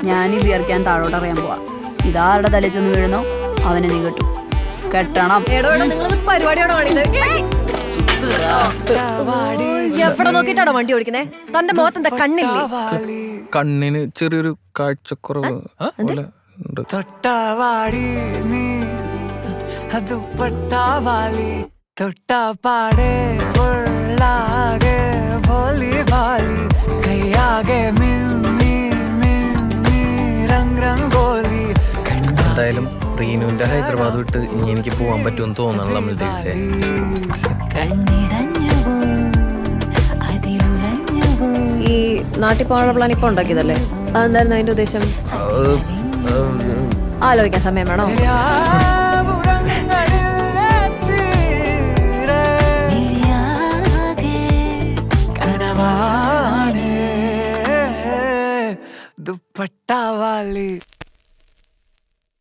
ഞാനീ വിയർക്കാൻ താഴോട്ടറിയാൻ പോവാ. ഇതാരുടെ തലയിൽ ചെന്ന് വീഴുന്നോ അവനെ നീ കെട്ടും. കെട്ടണം. എവിടെ നോക്കിട്ടാണോ വണ്ടി ഓടിക്കുന്നേ? തന്റെ മുഖത്ത് എന്താ കണ്ണില്ലേ? കണ്ണിന് ചെറിയൊരു കാഴ്ചക്കുറവ് തൊട്ടാവാടി നീ ദുപ്പട്ടാവാലി തൊട്ടാപ്പാടെ ഉള്ളാകെ ഭോലി ഭാലി കയ്യാകെ മിന്നി മിന്നി രംഗ് രംഗോലി. എന്തായാലും റീനുവിന്റെ ഹൈദരാബാദ് വിട്ട് ഇനി എനിക്ക് പോവാൻ പറ്റുമെന്ന് തോന്നണം തമ്മിൽ ദിവസേ. ഈ നാട്ടിൽ പോകാനുള്ള പ്ലാൻ ഇപ്പൊ ഉണ്ടാക്കിയതല്ലേ? അതെന്തായിരുന്നു അതിന്റെ ഉദ്ദേശം? ആലോചിക്കാൻ സമയം വേണോ? ദുപ്പട്ടാവാലി